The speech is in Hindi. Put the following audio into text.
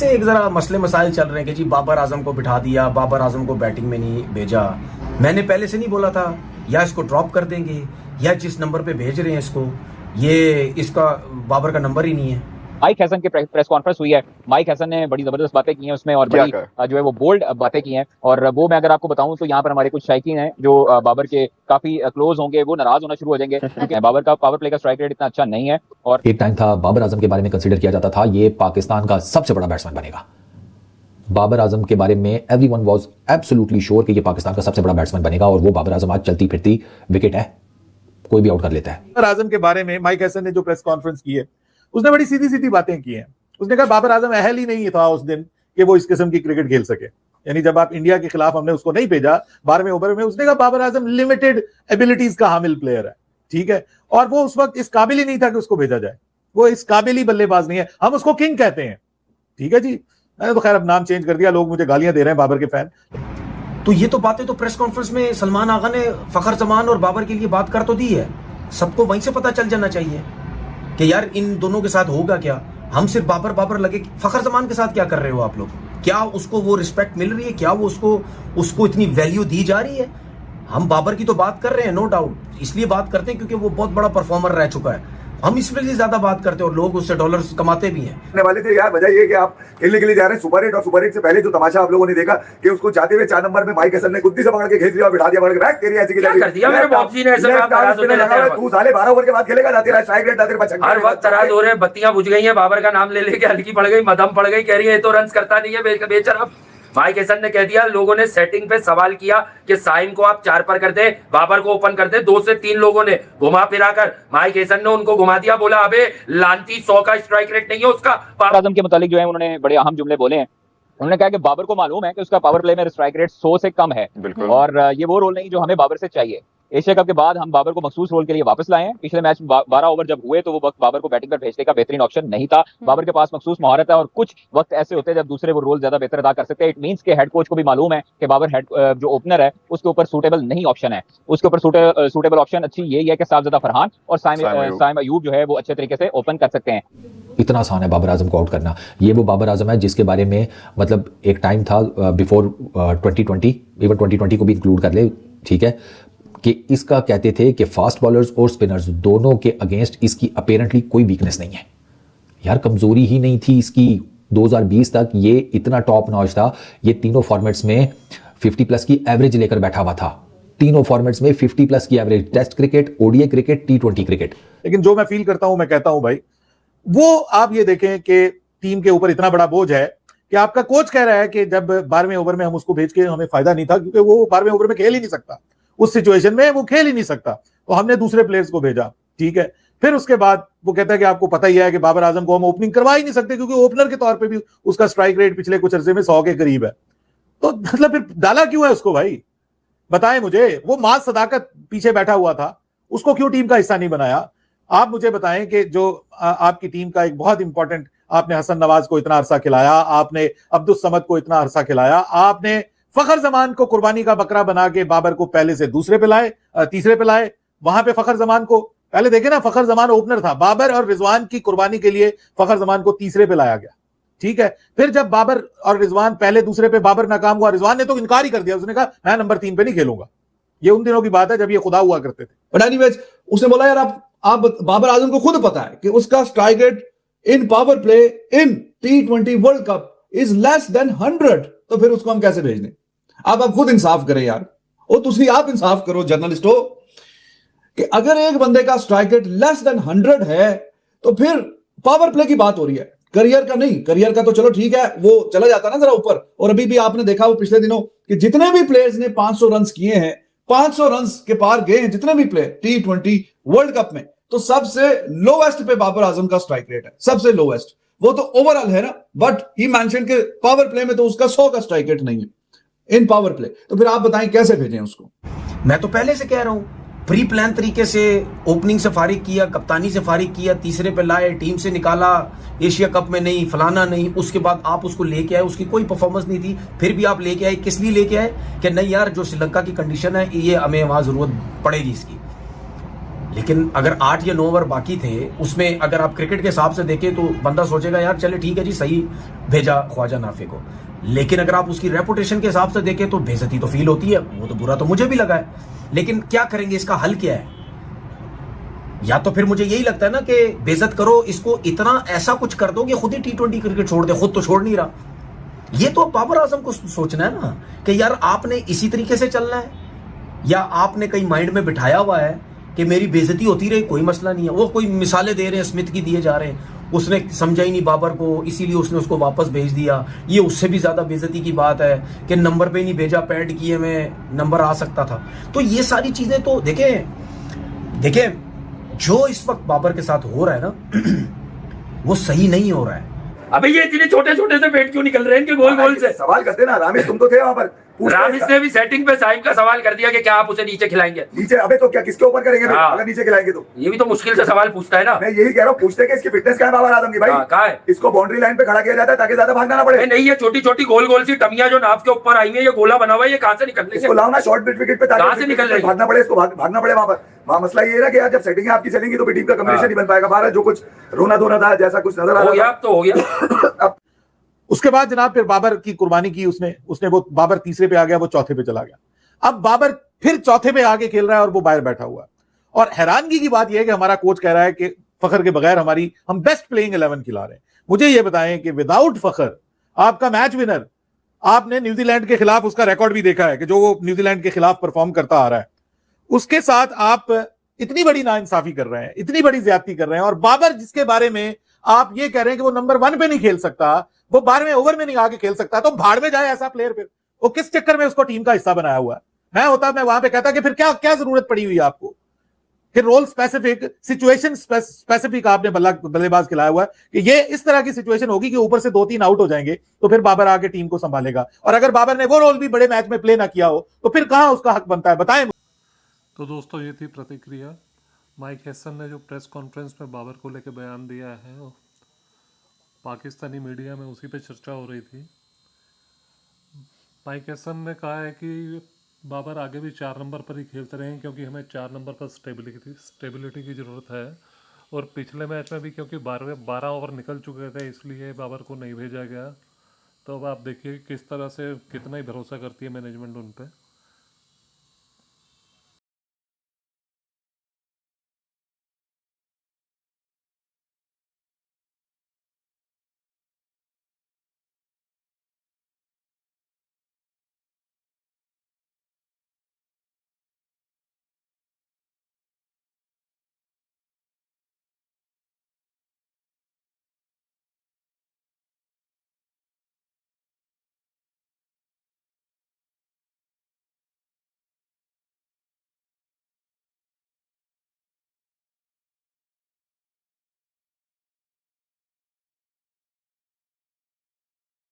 से एक जरा मसले मसाइल चल रहे हैं कि जी बाबर आजम को बिठा दिया, बाबर आजम को बैटिंग में नहीं भेजा। मैंने पहले से नहीं बोला था या इसको ड्रॉप कर देंगे या जिस नंबर पे भेज रहे हैं इसको, ये इसका बाबर का नंबर ही नहीं है। माइक हैसन की प्रेस कॉन्फ्रेंस हुई है, माइक हैसन ने बड़ी जबरदस्त बातें की हैं उसमें और बड़ी जो है वो बोल्ड बातें की हैं। और वो मैं अगर आपको बताऊं तो यहाँ पर हमारे कुछ शायकीन हैं जो बाबर के काफी क्लोज होंगे, वो नाराज होना शुरू हो जाएंगे क्योंकि बाबर का पावर प्ले का स्ट्राइक रेट इतना अच्छा नहीं है। और एक टाइम था बाबर आजम के बारे में कंसीडर किया जाता था ये पाकिस्तान का सबसे बड़ा बैट्समैन बनेगा। बाबर आजम के बारे में एवरीवन वाज एब्सोल्युटली श्योर कि ये पाकिस्तान का सबसे बड़ा बैट्समैन बनेगा और वो बाबर आजम आज चलती फिरती विकेट है, कोई भी आउट कर लेता है। बाबर आजम के बारे में माइक हैसन ने जो प्रेस कॉन्फ्रेंस की है उसने बड़ी सीधी सीधी बातें की हैं। उसने कहा बाबर आजम अहल ही नहीं था उस दिन कि वो इस किस्म की क्रिकेट खेल सके। यानी जब आप इंडिया के खिलाफ हमने उसको नहीं भेजा 12वें ओवर में, उसने कहा बाबर आजम लिमिटेड एबिलिटीज का हामिल प्लेयर है, ठीक है, और वो उस वक्त इस काबिल ही नहीं था कि उसको भेजा जाए, वो इस काबिल ही बल्लेबाज नहीं है, हम उसको किंग कहते हैं, ठीक है जी। मैंने तो खैर अब नाम चेंज कर दिया, लोग मुझे गालियां दे रहे हैं बाबर के फैन। तो ये तो बातें तो प्रेस कॉन्फ्रेंस में सलमान आगा ने फखर जमान और बाबर के लिए बात कर तो दी है, सबको वहीं से पता चल जाना चाहिए कि यार इन दोनों के साथ होगा क्या। हम सिर्फ बाबर बाबर लगे, फखर जमान के साथ क्या कर रहे हो आप लोग? क्या उसको वो रिस्पेक्ट मिल रही है? क्या वो उसको इतनी वैल्यू दी जा रही है? हम बाबर की तो बात कर रहे हैं, नो डाउट, इसलिए बात करते हैं क्योंकि वो बहुत बड़ा परफॉर्मर रह चुका है, हम इस वजह से ज्यादा बात करते हैं और लोग उससे डॉलर्स कमाते भी हैं। वाले थे यार, वजह ये कि आप खेलने के लिए जा रहे हैं सुपर 8 और सुपर 8 से पहले जो तमाशा आप लोगों ने देखा कि उसको जाते हुए 4 नंबर में माइक हैसन ने गुद्दी से पकड़ के खींच लिया और बिठा दिया, पकड़ के बैठ तेरी ऐसी क्या कर दिया मेरे बापजी ने ऐसे तू साले 12 ओवर के बाद खेलेगा ना, तेरा स्ट्राइक रेट ना तेरे पास हर वक्त तराज हो रहे हैं, बत्तियां बुझ गई हैं, बाबर का नाम ले लेके हल्की पड़ गई, मदम पड़ गई, कह रही है ये तो रन करता नहीं है बेचारा। माइक हैसन ने कह दिया, लोगों ने सेटिंग पे सवाल किया कि साइम को आप 4 पर करते, बाबर को ओपन करते, 2 से 3 लोगों ने घुमा फिरा कर माइक हैसन ने उनको घुमा दिया, बोला अबे लांती 100 का स्ट्राइक रेट नहीं है उसका। बाबर आजम के मुतालिक जो है उन्होंने बड़े अहम जुमले बोले हैं। उन्होंने कहा कि बाबर को मालूम है कि उसका पावर प्ले में स्ट्राइक रेट 100 से कम है और ये वो रोल नहीं जो हमें बाबर से चाहिए। एशिया कप के बाद हम बाबर को मखसूस रोल के लिए वापस लाए हैं। पिछले मैच 12 ओवर जब हुए तो वो वक्त बाबर को बैटिंग पर भेजने का बेहतरीन ऑप्शन नहीं था। बाबर के पास मखसूस महारत है और कुछ वक्त ऐसे होते हैं जब दूसरे वो रोल ज्यादा बेहतर अदा कर सकते हैं। इट मींस के हेड कोच को भी मालूम है कि बाबर जो ओपनर है उसके ऊपर सूटेबल नहीं ऑप्शन है, उसके ऊपर सूटेबल ऑप्शन अच्छी यही है कि साफजदा फरहान और साइम अयूब जो है वो अच्छे तरीके से ओपन कर सकते हैं। इतना आसान है बाबर आजम को आउट करना। ये वो बाबर आजम है जिसके बारे में मतलब एक टाइम था बिफोर 2020, इवन 2020 को भी इंक्लूड कर ले, ठीक है, कि इसका कहते थे कि फास्ट बॉलर्स और स्पिनर्स दोनों के अगेंस्ट इसकी अपेरेंटली कोई वीकनेस नहीं है। यार कमजोरी ही नहीं थी इसकी। 2020 तक ये इतना टॉप नॉच था, ये तीनों फॉर्मेट्स में 50+ की एवरेज लेकर बैठा हुआ था। तीनों फॉर्मेट्स में 50+ की average, test cricket, ODI cricket, T20 cricket. लेकिन जो मैं फील करता हूं, मैं कहता हूं भाई, वो आप ये देखें कि टीम के ऊपर इतना बड़ा बोझ है कि आपका कोच कह रहा है कि जब 12वें ओवर में हम उसको भेज के हमें फायदा नहीं था क्योंकि वो 12वें ओवर में खेल ही नहीं सकता, उस सिचुएशन में वो खेल ही नहीं सकता, तो हमने दूसरे प्लेयर्स को भेजा, ठीक है। फिर उसके बाद वो कहता है कि आपको पता ही है कि बाबर आजम को हम ओपनिंग करवा ही नहीं सकते क्योंकि ओपनर के तौर पे भी उसका स्ट्राइक रेट पिछले कुछ अरसे में 100 के करीब है। तो मतलब फिर डाला क्यों है उसको भाई, बताएं मुझे। वो माज सदाकत पीछे बैठा हुआ था, उसको क्यों टीम का हिस्सा नहीं बनाया? आप मुझे बताएं कि जो आपकी टीम का एक बहुत इंपॉर्टेंट, आपने हसन नवाज को इतना अरसा खिलाया, आपने अब्दुल समद को इतना अरसा खिलाया, आपने फखर जमान को कुर्बानी का बकरा बना के बाबर को पहले से दूसरे पे लाए, तीसरे पे लाए। वहां पे फखर जमान को पहले देखे ना, फखर जमान ओपनर था, बाबर और रिजवान की कुर्बानी के लिए फखर जमान को तीसरे पे लाया गया, ठीक है। फिर जब बाबर और रिजवान पहले दूसरे पे बाबर नाकाम हुआ, रिजवान ने तो इनकार ही कर दिया, उसने कहा मैं नंबर 3 पे नहीं खेलूंगा। ये उन दिनों की बात है जब ये खुदा हुआ करते थे। बट एनीवेज उसने बोला यार आप बाबर आजम को खुद पता है कि उसका strike rate in power play in T20 world cup is less than 100, तो फिर उसको हम कैसे भेज दें? आप खुद इंसाफ करें यार, और दूसरी आप इंसाफ करो जर्नलिस्ट हो कि अगर एक बंदे का स्ट्राइक रेट लेस देन 100 है तो फिर पावर प्ले की बात हो रही है, करियर का नहीं। करियर का तो चलो ठीक है, वो चला जाता ना जरा ऊपर। और अभी भी आपने देखा वो पिछले दिनों कि जितने भी प्लेयर्स ने 500 रन किए हैं, 500 रन के पार गए हैं जितने भी प्लेयर T20 वर्ल्ड कप में, तो सबसे लोवेस्ट पे बाबर आजम का स्ट्राइक रेट है, सबसे लोवेस्ट। वो तो ओवरऑल है ना, बट ही मेंशन के पावर प्ले में तो उसका 100 का स्ट्राइक रेट नहीं है इन पावर प्ले। तो फिर आप बताएं कैसे भेजें उसको? मैं तो पहले से कह रहा हूं, प्री प्लान तरीके से ओपनिंग से फारिग किया, कप्तानी से फारिग किया, तीसरे पे लाए, टीम से निकाला, एशिया कप में नहीं, फलाना नहीं, उसके बाद आप उसको लेके आए, उसकी कोई परफॉर्मेंस नहीं थी, फिर भी आप लेके आए। किस लिए लेके आए? कि नहीं यार जो श्रीलंका की कंडीशन है ये हमें वहां जरूरत पड़ेगी इसकी। लेकिन अगर 8 या 9 ओवर बाकी थे, उसमें अगर आप क्रिकेट के हिसाब से देखें तो बंदा सोचेगा यार चले ठीक है जी, सही भेजा ख्वाजा नाफे को। लेकिन अगर आप उसकी रेपुटेशन के हिसाब से देखें तो बेइज्जती तो फील होती है, वो तो बुरा तो मुझे भी लगा है। लेकिन क्या करेंगे, इसका हल क्या है? या तो फिर मुझे यही लगता है ना कि बेइज्जत करो इसको, इतना ऐसा कुछ कर दो कि खुद ही T20 क्रिकेट छोड़ दे, खुद तो छोड़ नहीं रहा। ये तो बाबर आजम को सोचना है ना कि यार आपने इसी तरीके से चलना है, या आपने कहीं माइंड में बिठाया हुआ है कि मेरी बेइज्जती होती रही, कोई मसला नहीं है। वो कोई मिसालें दे रहे हैं, स्मिथ की दिए जा रहे हैं, उसने समझा ही नहीं बाबर को, इसीलिए उसने उसको वापस भेज दिया। ये उससे भी ज्यादा बेइज्जती की बात है कि नंबर पे नहीं भेजा, पैड किए में नंबर आ सकता था। तो ये सारी चीजें तो देखें जो इस वक्त बाबर के साथ हो रहा है ना वो सही नहीं हो रहा है। अबे ये इतने छोटे छोटे से पेट क्यों निकल रहे हैं इनके गोल गोल से? सवाल करते ना रामेश, तुम तो थे वहां पर। रामिस ने भी सेटिंग पे साइम का सवाल कर दिया कि क्या आप उसे नीचे खिलाएंगे? नीचे? अबे तो क्या किसके ऊपर करेंगे हाँ। अगर नीचे खिलाएंगे तो? ये भी तो मुश्किल से सवाल पूछता है ना। मैं यही कह रहा हूँ, पूछते कि इसकी फिटनेस क्या है बाबर आजम की भाई? कहाँ है? इसको बाउंड्री लाइन पे खड़ा किया जाता है ताकि ज्यादा भागना ना पड़े। नहीं, ये छोटी छोटी गोल गोल सी टमियां जो नाव के ऊपर आई है, ये गोला बना हुआ है, ये कहाँ से निकलने इसको लाओ ना शॉर्ट मिड विकेट पे, कहाँ से निकल रही है? भागना पड़े, इसको भागना पड़े वहां पर। वहां मसला ये है ना कि यार जब सेटिंग आपकी चलेंगी तो टीम का कम्बिनेशन नहीं बन पाएगा। बाहर जो कुछ रोना धोना था, जैसा कुछ नजर आ रहा था, तो हो गया। उसके बाद जनाब फिर बाबर की कुर्बानी की उसने वो बाबर तीसरे पे आ गया, वो चौथे पे चला गया। अब बाबर फिर चौथे पे आगे खेल रहा है और वो बाहर बैठा हुआ है। और हैरानगी की बात यह है कि हमारा कोच कह रहा है कि फखर के बगैर हम बेस्ट प्लेइंग 11 खिला रहे हैं। मुझे यह बताएं कि विदाउट फखर आपका मैच विनर, आपने न्यूजीलैंड के खिलाफ उसका रिकॉर्ड भी देखा है कि जो वो न्यूजीलैंड के खिलाफ परफॉर्म करता आ रहा है, उसके साथ आप इतनी बड़ी नाइंसाफी कर रहे हैं, इतनी बड़ी ज्यादती कर रहे हैं। और बाबर जिसके बारे में आप ये कह रहे हैं कि वो नंबर 1 पे नहीं खेल सकता, वो 12वें ओवर में नहीं आके खेल सकता, तो भाड़ में जाए ऐसा प्लेयर। फिर वो किस चक्कर में उसको टीम का हिस्सा बनाया हुआ है? मैं वहां पे कहता कि फिर क्या क्या जरूरत पड़ी हुई है आपको? फिर रोल स्पेसिफिक, सिचुएशन स्पेसिफिक आपने बल्लेबाज खिलाया हुआ है कि ये इस तरह की सिचुएशन होगी कि ऊपर से 2-3 आउट हो जाएंगे तो फिर बाबर आके टीम को संभालेगा। और अगर बाबर ने वो रोल भी बड़े मैच में प्ले ना किया हो तो फिर कहां उसका हक बनता है, बताएं। तो दोस्तों ये थी प्रतिक्रिया। माइक हेसन ने जो प्रेस कॉन्फ्रेंस में बाबर को लेकर बयान दिया है, पाकिस्तानी मीडिया में उसी पे चर्चा हो रही थी। माइक हेसन ने कहा है कि बाबर आगे भी 4 नंबर पर ही खेलते रहें क्योंकि हमें 4 नंबर पर स्टेबिलिटी की ज़रूरत है। और पिछले मैच में भी क्योंकि 12 ओवर निकल चुके थे इसलिए बाबर को नहीं भेजा गया। तो अब आप देखिए किस तरह से कितना ही भरोसा करती है मैनेजमेंट उन पर।